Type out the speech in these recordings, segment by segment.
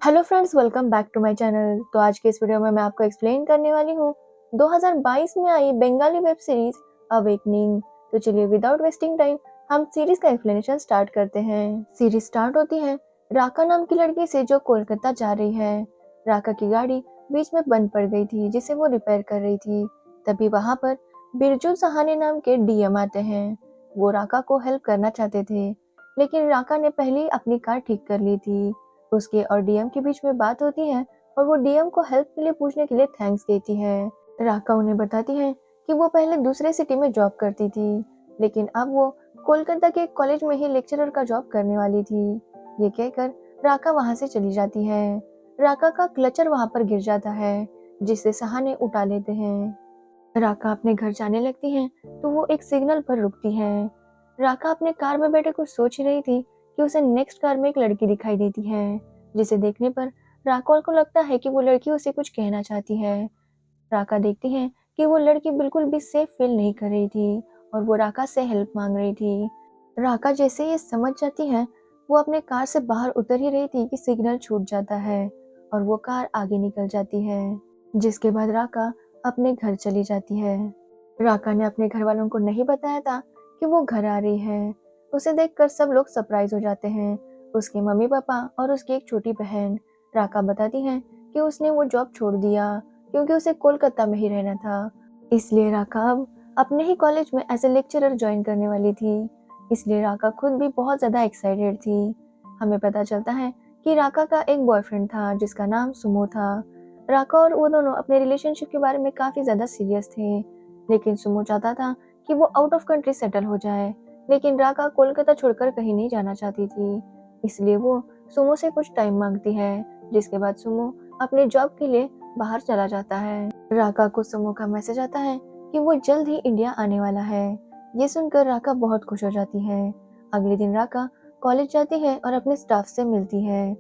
Hello friends, welcome back to my channel. तो आज के इस वीडियो में मैं आपको एक्सप्लेन करने वाली हूँ 2022 में आई बंगाली वेब सीरीज अवेकनिंग। तो चलिए विदाउट वेस्टिंग टाइम हम सीरीज का एक्सप्लेनेशन स्टार्ट करते हैं। सीरीज स्टार्ट होती है राका नाम की लड़की से जो कोलकाता जा रही है। राका की गाड़ी बीच में बंद पड़ गई थी जिसे वो रिपेयर कर रही थी। तभी वहां पर बिरजू सहाने नाम के डीएम आते हैं। वो राका को हेल्प करना चाहते थे, लेकिन राका ने पहले ही अपनी कार ठीक कर ली थी। उसके और डीएम के बीच में बात होती है और वो डीएम को हेल्प के लिए पूछने के लिए थैंक्स कहती है। राका उन्हें बताती है कि वो पहले दूसरे सिटी में जॉब करती थी, लेकिन अब वो कोलकाता के कॉलेज में ही लेक्चरर का जॉब करने वाली थी। ये कहकर राका वहां से चली जाती है। राका का क्लचर वहां पर गिर जाता है, जिसे सहाने उठा लेते हैं। राका अपने घर जाने लगती है तो वो एक सिग्नल पर रुकती है। राका अपने कार में बैठे कुछ सोच ही रही थी कि उसे नेक्स्ट कार में एक लड़की दिखाई देती है, जिसे देखने पर राका को लगता है कि वो लड़की उसे कुछ कहना चाहती है। राका देखती है कि वो लड़की बिल्कुल भी सेफ फील नहीं कर रही थी और वो राका से हेल्प मांग रही थी। राका जैसे ये समझ जाती है, वो अपने कार से बाहर उतर ही रही थी कि सिग्नल छूट जाता है और वो कार आगे निकल जाती है, जिसके बाद राका अपने घर चली जाती है। राका ने अपने घर वालों को नहीं बताया था कि वो घर आ रही है। उसे देखकर सब लोग सरप्राइज हो जाते हैं। उसके मम्मी पापा और उसकी एक छोटी बहन। राका बताती है कि उसने वो जॉब छोड़ दिया क्योंकि उसे कोलकाता में ही रहना था। इसलिए राका अब अपने ही कॉलेज में एज ए लेक्चरर ज्वाइन करने वाली थी। इसलिए राका खुद भी बहुत ज़्यादा एक्साइटेड थी। हमें पता चलता है कि राका का एक बॉयफ्रेंड था जिसका नाम सुमो था। राका और वो दोनों अपने रिलेशनशिप के बारे में काफ़ी ज़्यादा सीरियस थे, लेकिन सुमो चाहता था कि वो आउट ऑफ कंट्री सेटल हो जाए, लेकिन राका कोलकाता छोड़कर कहीं नहीं जाना चाहती थी। इसलिए वो सुमो से कुछ टाइम मांगती है, जिसके बाद सुमो अपने जॉब के लिए बाहर चला जाता है। राका को सुमो का मैसेज आता है कि वो जल्द ही इंडिया आने वाला है। ये सुनकर राका बहुत खुश हो जाती है। अगले दिन राका कॉलेज जाती है और अपने स्टाफ से मिलती है।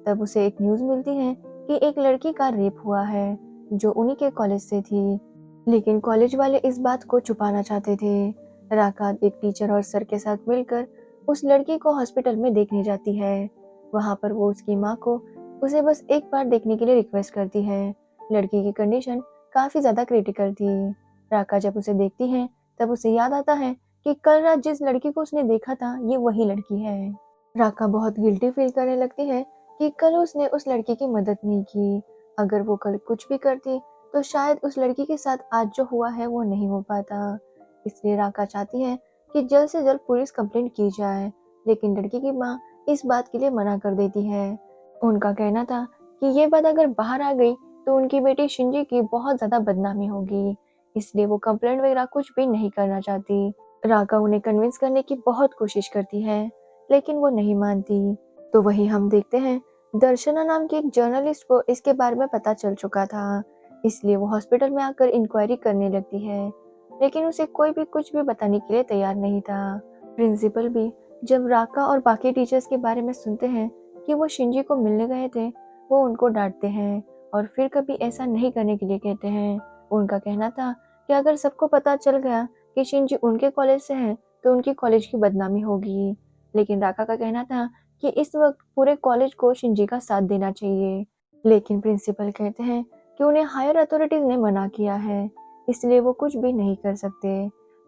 तब उसे एक न्यूज़ मिलती है कि एक लड़की का रेप हुआ है जो उन्हीं के कॉलेज से थी, लेकिन कॉलेज वाले इस बात को छुपाना चाहते थे। राका एक टीचर और सर के साथ मिलकर उस लड़की को हॉस्पिटल में देखने जाती है। वहां पर वो उसकी माँ को उसे बस एक बार देखने के लिए रिक्वेस्ट करती है। लड़की की कंडीशन काफी ज्यादा क्रिटिकल थी। राका जब उसे देखती है तब उसे याद आता है कि कल रात जिस लड़की को उसने देखा था ये वही लड़की है। राका बहुत गिल्टी फील करने लगती है कि कल उसने उस लड़की की मदद नहीं की। अगर वो कल कुछ भी करती तो शायद उस लड़की के साथ आज जो हुआ है वो नहीं हो पाता। इसलिए राका चाहती है कि जल्द से जल्द पुलिस कंप्लेंट की जाए, लेकिन लड़की की माँ इस बात के लिए मना कर देती है। उनका कहना था कि ये बात अगर बाहर आ गई तो उनकी बेटी शिंजी की बहुत ज्यादा बदनामी होगी, इसलिए वो कंप्लेंट वगैरह कुछ भी नहीं करना चाहती। राका उन्हें कन्विंस करने की बहुत कोशिश करती है, लेकिन वो नहीं मानती। तो वही हम देखते हैं दर्शना नाम की एक जर्नलिस्ट को इसके बारे में पता चल चुका था, इसलिए वो हॉस्पिटल में आकर इंक्वायरी करने लगती है, लेकिन उसे कोई भी कुछ भी बताने के लिए तैयार नहीं था। प्रिंसिपल भी जब राका और बाकी टीचर्स के बारे में सुनते हैं कि वो शिंजी को मिलने गए थे, वो उनको डांटते हैं और फिर कभी ऐसा नहीं करने के लिए कहते हैं। उनका कहना था कि अगर सबको पता चल गया कि शिंजी उनके कॉलेज से है तो उनकी कॉलेज की बदनामी होगी, लेकिन राका का कहना था कि इस वक्त पूरे कॉलेज को शिंजी का साथ देना चाहिए। लेकिन प्रिंसिपल कहते हैं कि उन्हें हायर अथॉरिटीज ने मना किया है, इसलिए वो कुछ भी नहीं कर सकते।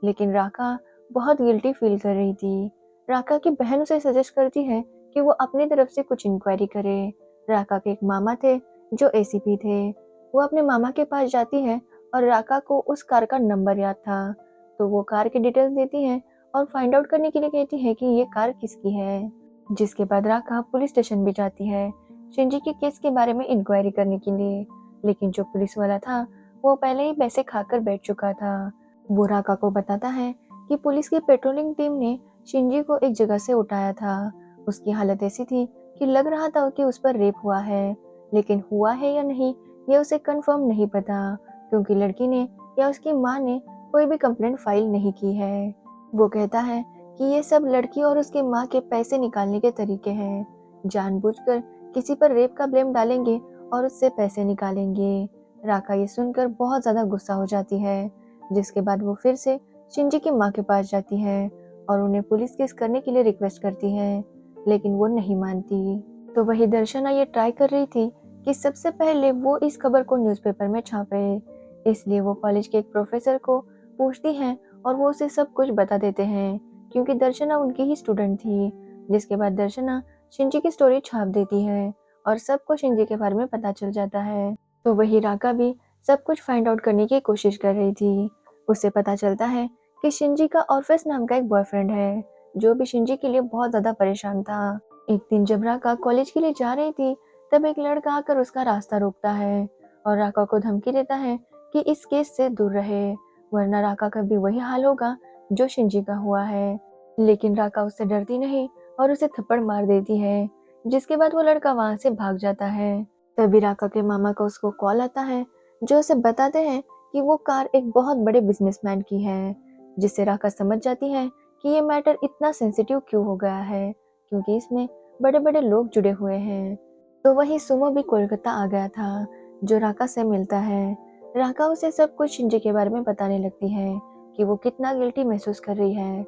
लेकिन राका बहुत गिल्टी फील कर रही थी। राका की बहन उसे सजेस्ट करती है कि वो अपनी तरफ से कुछ इंक्वायरी करे। राका के एक मामा थे जो एसीपी थे। वो अपने मामा के पास जाती है और राका को उस कार का नंबर याद था, तो वो कार की डिटेल्स देती है और फाइंड आउट करने के लिए कहती है कि ये कार किसकी है। जिसके बाद राका पुलिस स्टेशन भी जाती है शिंजी के केस के बारे में इंक्वायरी करने के लिए, लेकिन जो पुलिस वाला था वो पहले ही पैसे खाकर बैठ चुका था। वो राका को बताता है कि पुलिस की पेट्रोलिंग टीम ने शिंजी को एक जगह से उठाया था। उसकी हालत ऐसी थी कि लग रहा था कि उस पर रेप हुआ है, लेकिन हुआ है या नहीं ये उसे कंफर्म नहीं पता, क्योंकि लड़की ने या उसकी माँ ने कोई भी कंप्लेंट फाइल नहीं की है। वो कहता है कि ये सब लड़की और उसकी माँ के पैसे निकालने के तरीके हैं। जानबूझकर किसी पर रेप का ब्लेम डालेंगे और उससे पैसे निकालेंगे। राका ये सुनकर बहुत ज्यादा गुस्सा हो जाती है, जिसके बाद वो फिर से शिंजी की माँ के पास जाती है और उन्हें पुलिस केस करने के लिए रिक्वेस्ट करती है, लेकिन वो नहीं मानती। तो वही दर्शना ये ट्राई कर रही थी कि सबसे पहले वो इस खबर को न्यूज़पेपर में छापे। इसलिए वो कॉलेज के एक प्रोफेसर को पूछती हैं और वो उसे सब कुछ बता देते हैं क्योंकि दर्शना उनकी ही स्टूडेंट थी। जिसके बाद दर्शना शिंजी की स्टोरी छाप देती है और सबको शिंजी के बारे में पता चल जाता है। तो वही राका भी सब कुछ फाइंड आउट करने की कोशिश कर रही थी। उसे पता चलता है कि शिंजी का ऑर्फेस नाम का एक बॉयफ्रेंड है जो भी शिंजी के लिए बहुत ज्यादा परेशान था। एक दिन जब राका कॉलेज के लिए जा रही थी तब एक लड़का आकर उसका रास्ता रोकता है और राका को धमकी देता है कि इस केस से दूर रहे वरना राका का भी वही हाल होगा जो शिंजी का हुआ है। लेकिन राका उससे डरती नहीं और उसे थप्पड़ मार देती है जिसके बाद वो लड़का वहां से भाग जाता है। तभी राका के मामा का उसको कॉल आता है जो उसे बताते हैं कि वो कार एक बहुत बड़े बिजनेसमैन की है जिससे राका समझ जाती है कि ये मैटर इतना सेंसिटिव क्यों हो गया है क्योंकि इसमें बड़े बड़े लोग जुड़े हुए हैं। तो वही सुमो भी कोलकाता आ गया था जो राका से मिलता है। राका उसे सब कुछ शिंजी के बारे में बताने लगती है कि वो कितना गिल्टी महसूस कर रही है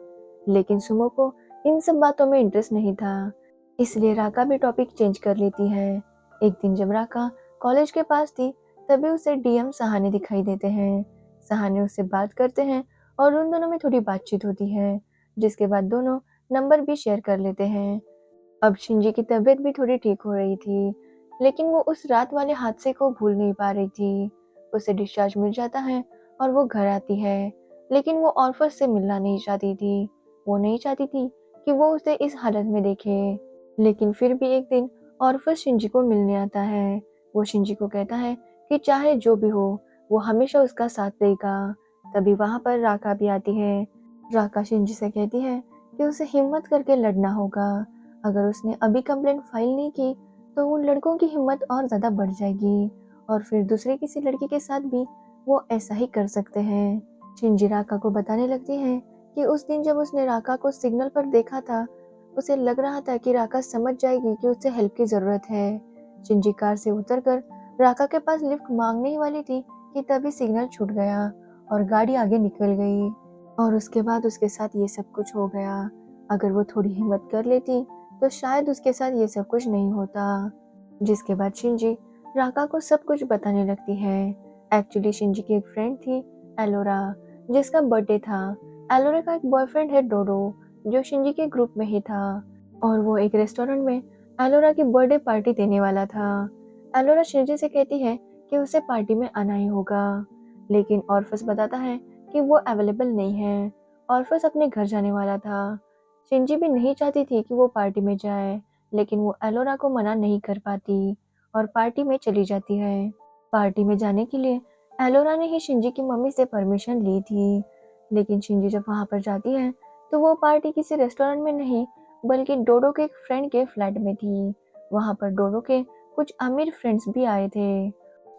लेकिन सुमो को इन सब बातों में इंटरेस्ट नहीं था इसलिए राका भी टॉपिक चेंज कर लेती है। एक दिन जब राका कॉलेज के पास थी तभी उसे डीएम सहाने दिखाई देते हैं। सहाने उससे बात करते हैं और उन दोनों में थोड़ी बातचीत होती है जिसके बाद दोनों नंबर भी शेयर कर लेते हैं। अब शिंजी की तबीयत भी थोड़ी ठीक हो रही थी लेकिन वो उस रात वाले हादसे को भूल नहीं पा रही थी। उसे डिस्चार्ज मिल जाता है और वो घर आती है लेकिन वो ऑर्फस से मिलना नहीं चाहती थी। वो नहीं चाहती थी कि वो उसे इस हालत में देखे। लेकिन फिर भी एक दिन ऑर्फस शिंजी को मिलने आता है। वो शिंजी को कहता है कि चाहे जो भी हो वो हमेशा उसका साथ देगा। तभी वहां पर राका भी आती है। राका शिंजी से कहती है कि उसे हिम्मत करके लड़ना होगा। अगर उसने अभी कंप्लेंट फाइल नहीं की तो उन लड़कों की हिम्मत और ज़्यादा बढ़ जाएगी और फिर दूसरे किसी लड़की के साथ भी वो ऐसा ही कर सकते हैं। शिंजी राका को बताने लगती है कि उस दिन जब उसने राका को सिग्नल पर देखा था उसे लग रहा था कि राका समझ जाएगी कि उसे हेल्प की ज़रूरत है। शिंजी कार से उतरकर राका के पास लिफ्ट मांगने ही वाली थी कि तभी सिग्नल छूट गया और गाड़ी आगे निकल गई और उसके बाद उसके साथ ये सब कुछ हो गया। अगर वो थोड़ी हिम्मत कर लेती तो शायद उसके साथ ये सब कुछ नहीं होता। जिसके बाद शिंजी राका को सब कुछ बताने लगती है। एक्चुअली शिंजी की एक फ्रेंड थी एलोरा जिसका बर्थडे था। एलोरा का एक बॉयफ्रेंड है डोडो जो शिंजी के ग्रुप में ही था और वो एक रेस्टोरेंट में एलोरा की बर्थडे पार्टी देने वाला था। एलोरा शिंजी से कहती है कि उसे पार्टी में आना ही होगा लेकिन ऑर्फस बताता है कि वो अवेलेबल नहीं है। ऑर्फस अपने घर जाने वाला था। शिंजी भी नहीं चाहती थी कि वो पार्टी में जाए लेकिन वो एलोरा को मना नहीं कर पाती और पार्टी में चली जाती है। पार्टी में जाने के लिए एलोरा ने ही शिंजी की मम्मी से परमिशन ली थी लेकिन शिंजी जब वहां पर जाती है तो वो पार्टी किसी रेस्टोरेंट में नहीं बल्कि डोडो के एक फ्रेंड के फ्लैट में थी। वहां पर डोडो के कुछ अमीर फ्रेंड्स भी आए थे।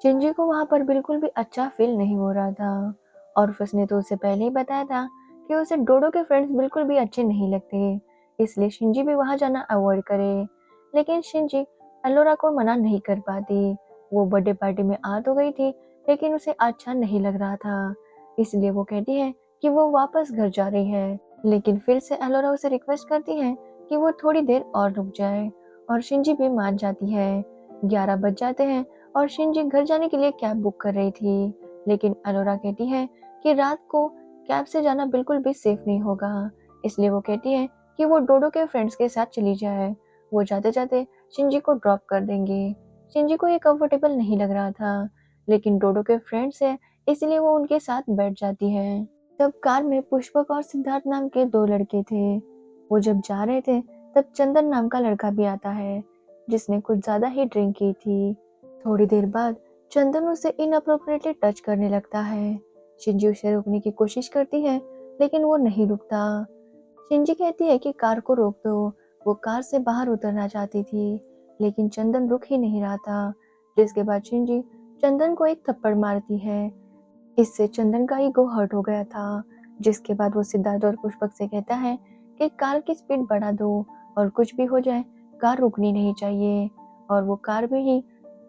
शिंजी को वहां पर बिल्कुल भी अच्छा फील नहीं हो रहा था। ऑर्फस ने तो उसे पहले ही बताया था कि उसे डोडो के फ्रेंड्स बिल्कुल भी अच्छे नहीं लगते इसलिए शिंजी भी वहां जाना अवॉइड करे। लेकिन शिंजी एलोरा को मना नहीं कर पाती। वो बर्थडे पार्टी में आ तो गई थी लेकिन उसे अच्छा नहीं लग रहा था इसलिए वो कहती है कि वो वापस घर जा रही है। लेकिन फिर से एलोरा उसे रिक्वेस्ट करती है कि वो थोड़ी देर और रुक जाए और शिंजी भी मान जाती है। 11 बज जाते हैं और शिंजी घर जाने के लिए कैब बुक कर रही थी लेकिन एलोरा कहती है कि रात को कैब से जाना बिल्कुल भी सेफ नहीं होगा इसलिए वो कहती है कि वो डोडो के फ्रेंड्स के साथ चली जाए। वो जाते जाते शिंजी को ड्रॉप कर देंगे। शिंजी को ये कंफर्टेबल नहीं लग रहा था लेकिन डोडो के फ्रेंड्स है इसलिए वो उनके साथ बैठ जाती है। तब कार में पुष्पक और सिद्धार्थ नाम के दो लड़के थे। वो जब जा रहे थे तब चंदन नाम का लड़का भी आता है जिसने कुछ ज्यादा ही ड्रिंक की थी। थोड़ी देर बाद चंदन उसे इनअप्रोप्रिएटली टच करने लगता है। शिंजी उसे रोकने की कोशिश करती है लेकिन वो नहीं रुकता। शिंजी कहती है कि कार को रोक दो। वो कार से बाहर उतरना चाहती थी लेकिन चंदन रुक ही नहीं रहा था। जिसके बाद शिंजी चंदन को एक थप्पड़ मारती है। इससे चंदन का ईगो हर्ट हो गया था। जिसके बाद वो सिद्धार्थ और पुष्पक से कहता है कि कार की स्पीड बढ़ा दो और कुछ भी हो जाए कार रुकनी नहीं चाहिए और वो कार में ही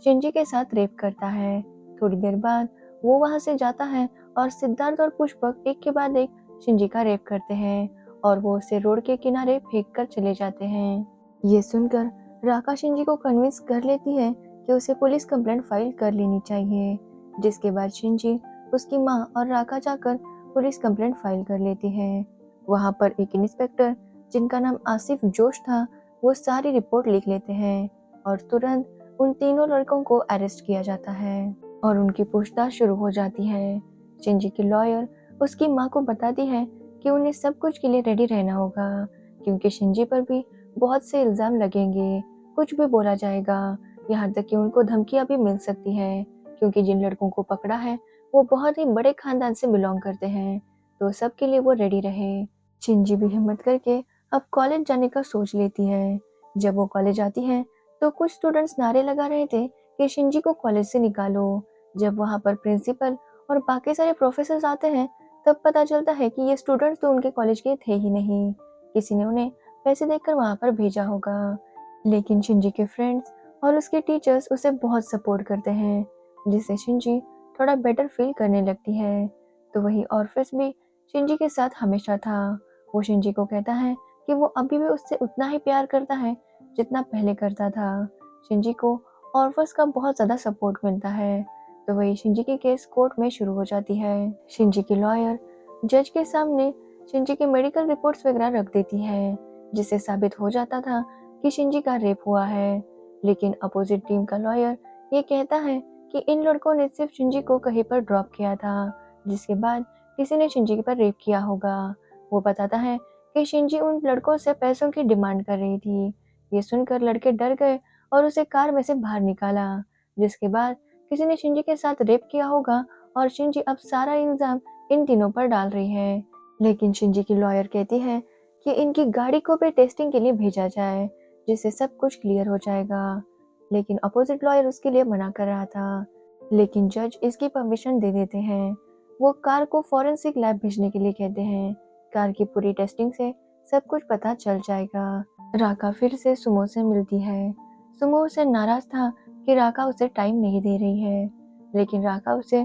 शिंजी के साथ रेप करता है। थोड़ी देर बाद वो वहां से जाता है और सिद्धार्थ और पुष्पक एक के बाद एक शिंजी का रेप करते हैं और वो उसे रोड के किनारे फेंक कर चले जाते हैं। ये सुनकर राका शिंजी को कन्विंस कर लेती है कि उसे पुलिस कंप्लेंट फाइल कर लेनी चाहिए, जिसके बाद शिंजी, उसकी माँ और राका जाकर पुलिस कंप्लेंट फाइल कर लेती है। वहाँ पर एक इंस्पेक्टर जिनका नाम आसिफ जोश था, वो सारी रिपोर्ट लिख लेते हैं और तुरंत उन तीनों लड़कों को अरेस्ट किया जाता है और उनकी पूछताछ शुरू हो जाती है। शिंजी की लॉयर उसकी माँ को बताती है कि उन्हें सब कुछ के लिए रेडी रहना होगा, क्योंकि शिंजी पर भी बहुत से इल्ज़ाम लगेंगे, कुछ भी बोला जाएगा, यहाँ तक कि उनको धमकियाँ भी मिल सकती हैं, क्योंकि जिन लड़कों को पकड़ा है वो बहुत ही बड़े खानदान से बिलोंग करते हैं, तो सबके लिए वो रेडी रहे। शिंजी भी हिम्मत करके अब कॉलेज जाने का सोच लेती है। जब वो कॉलेज आती है तो कुछ स्टूडेंट्स नारे लगा रहे थे कि शिंजी को कॉलेज से निकालो। जब वहाँ पर प्रिंसिपल और बाकी सारे प्रोफेसर्स आते हैं तब पता चलता है कि ये स्टूडेंट्स तो उनके कॉलेज के थे ही नहीं, किसी ने उन्हें पैसे देकर वहाँ पर भेजा होगा। लेकिन शिंजी के फ्रेंड्स और उसके टीचर्स उसे बहुत सपोर्ट करते हैं, जिससे शिंजी थोड़ा बेटर फील करने लगती है। तो वही ऑर्फस भी शिंजी के साथ हमेशा था। वो शिंजी को कहता है कि वो अभी भी उससे उतना ही प्यार करता है जितना पहले करता था। शिंजी को ऑर्फस का बहुत ज़्यादा सपोर्ट मिलता है। तो वही शिंजी की केस कोर्ट में शुरू हो जाती है। शिंजी की लॉयर जज के सामने शिंजी की मेडिकल रिपोर्ट्स वगैरह रख देती है, जिससे साबित हो जाता था कि शिंजी का रेप हुआ है। लेकिन अपोजिट टीम का लॉयर ये कहता है कि इन लड़कों ने सिर्फ शिंजी को कहीं पर ड्रॉप किया था, जिसके बाद किसी ने शिंजी पर रेप किया होगा। वो बताता है कि शिंजी उन लड़कों से पैसों की डिमांड कर रही थी। ये सुनकर लड़के डर गए और उसे कार में से बाहर निकाला, जिसके बाद किसी ने शिंजी के साथ रेप किया होगा और शिंजी अब सारा इल्जाम इन तीनों पर डाल रही है। लेकिन शिंजी की लॉयर कहती है कि इनकी गाड़ी को भी टेस्टिंग के लिए भेजा जाए, जिससे सब कुछ क्लियर हो जाएगा। लेकिन अपोजिट लॉयर उसके लिए मना कर रहा था, लेकिन जज इसकी परमिशन दे देते हैं। वो कार को फॉरेंसिक लैब भेजने के लिए कहते हैं। कार की पूरी टेस्टिंग से सब कुछ पता चल जाएगा। राका फिर से सुमो से मिलती है। सुमो उससे नाराज था कि राका उसे टाइम नहीं दे रही है, लेकिन राका उसे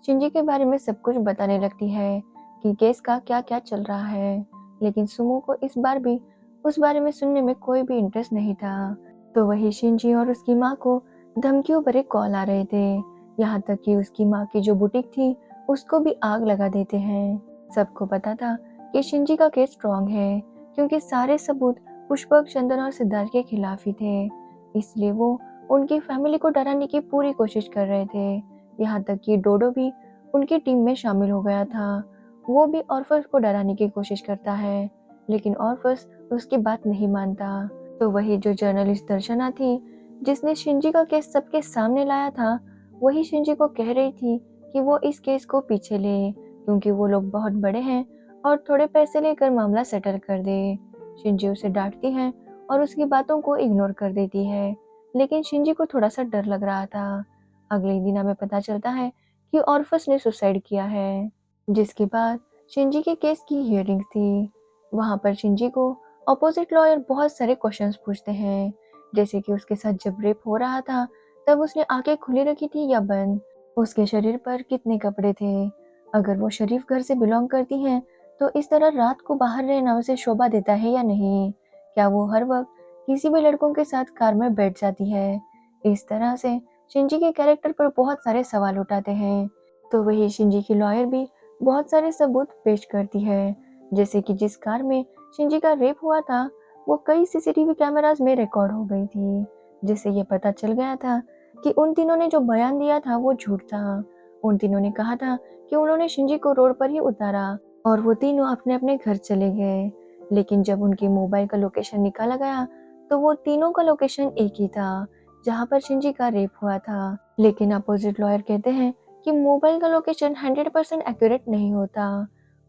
शिंजी के बारे में सब कुछ बताने लगती है कि केस का क्या क्या चल रहा है। लेकिन सुमो को इस बार भी उस बारे में सुनने में कोई भी इंटरेस्ट नहीं था। तो वही शिंजी और उसकी माँ को धमकियों भरे कॉल आ रहे थे, यहाँ तक कि उसकी माँ की जो बुटीक थी उसको भी आग लगा देते हैं। सबको पता था कि शिंजी का केस स्ट्रॉन्ग है, क्योंकि सारे सबूत पुष्पक, चंदन और सिद्धार्थ के खिलाफ ही थे। इसलिए वो उनकी फैमिली को डराने की पूरी कोशिश कर रहे थे। यहाँ तक कि डोडो भी उनकी टीम में शामिल हो गया था। वो भी ऑर्फस को डराने की कोशिश करता है, लेकिन ऑर्फस उसकी बात नहीं मानता। तो वही जो जर्नलिस्ट दर्शना थी, जिसने शिंजी का केस सबके सामने लाया था, वही शिंजी को कह रही थी कि वो इस केस को पीछे ले, क्योंकि वो लोग बहुत बड़े हैं और थोड़े पैसे लेकर मामला सेटल कर दे। शिंजी उसे डांटती है और उसकी बातों को इग्नोर कर देती है, लेकिन शिंजी को थोड़ा सा डर लग रहा था। अगले दिन हमें पता चलता है कि ऑर्फस ने सुसाइड किया है, जिसके बाद शिंजी के केस की हियरिंग थी। वहाँ पर शिंजी को अपोजिट लॉयर बहुत सारे क्वेश्चंस पूछते हैं, जैसे कि उसके साथ जब रेप हो रहा था तब उसने आंखें खुली रखी थी या बंद, उसके शरीर पर कितने कपड़े थे, अगर वो शरीफ घर से बिलोंग करती हैं तो इस तरह रात को बाहर रहना उसे शोभा देता है या नहीं, क्या वो हर वक्त किसी भी लड़कों के साथ कार में बैठ जाती है। इस तरह से शिंजी के कैरेक्टर पर बहुत सारे सवाल उठाते हैं। तो वही शिंजी की लॉयर भी बहुत सारे सबूत पेश करती है, जैसे कि जिस कार में शिंजी का रेप हुआ था वो कई सीसीटीवी कैमरास में रिकॉर्ड हो गई थी, जिससे ये पता चल गया था कि उन तीनों ने जो बयान दिया था वो झूठ था। उन तीनों ने कहा था कि उन्होंने शिंजी को रोड पर ही उतारा और वो तीनों अपने अपने घर चले गए। लेकिन जब उनकी मोबाइल का लोकेशन निकाला गया तो वो तीनों का लोकेशन एक ही था, जहाँ पर शिंजी का रेप हुआ था। लेकिन अपोजिट लॉयर कहते हैं कि मोबाइल का लोकेशन 100% एक्यूरेट नहीं होता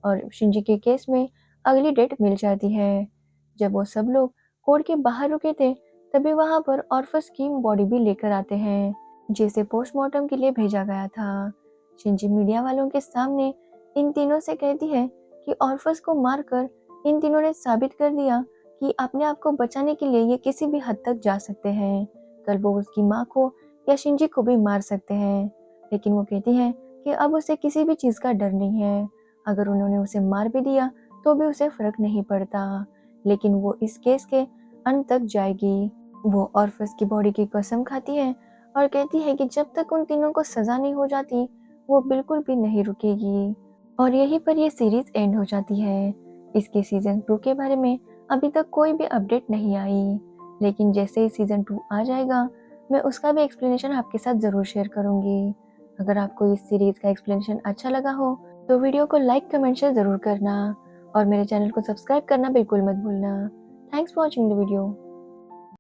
और शिंजी के केस में अगली डेट मिल जाती है। जब वो सब लोग कोर्ट के बाहर रुके थे तभी वहां पर ऑर्फस की बॉडी भी लेकर आते हैं, जिसे पोस्टमार्टम के लिए भेजा गया था। शिंजी मीडिया वालों के सामने इन तीनों से कहती है कि ऑर्फस को मारकर इन तीनों ने साबित कर दिया कि अपने आप को बचाने के लिए ये किसी भी हद तक जा सकते हैं। कल वो उसकी माँ को या शिंजी को भी मार सकते हैं, लेकिन वो कहती है कि अब उसे किसी भी चीज़ का डर नहीं है। अगर उन्होंने उसे मार भी दिया तो भी उसे फर्क नहीं पड़ता, लेकिन वो इस केस के अंत तक जाएगी। वो ऑर्फस की बॉडी की कसम खाती है और कहती है कि जब तक उन तीनों को सजा नहीं हो जाती वो बिल्कुल भी नहीं रुकेगी। और यहीं पर ये सीरीज एंड हो जाती है। इसके सीजन 2 के बारे में अभी तक कोई भी अपडेट नहीं आई, लेकिन जैसे ही सीजन 2 आ जाएगा मैं उसका भी एक्सप्लेनेशन आपके साथ ज़रूर शेयर करूँगी। अगर आपको इस सीरीज का एक्सप्लेनेशन अच्छा लगा हो तो वीडियो को लाइक कमेंट शेयर ज़रूर करना और मेरे चैनल को सब्सक्राइब करना बिल्कुल मत भूलना। Thanks for watching the video.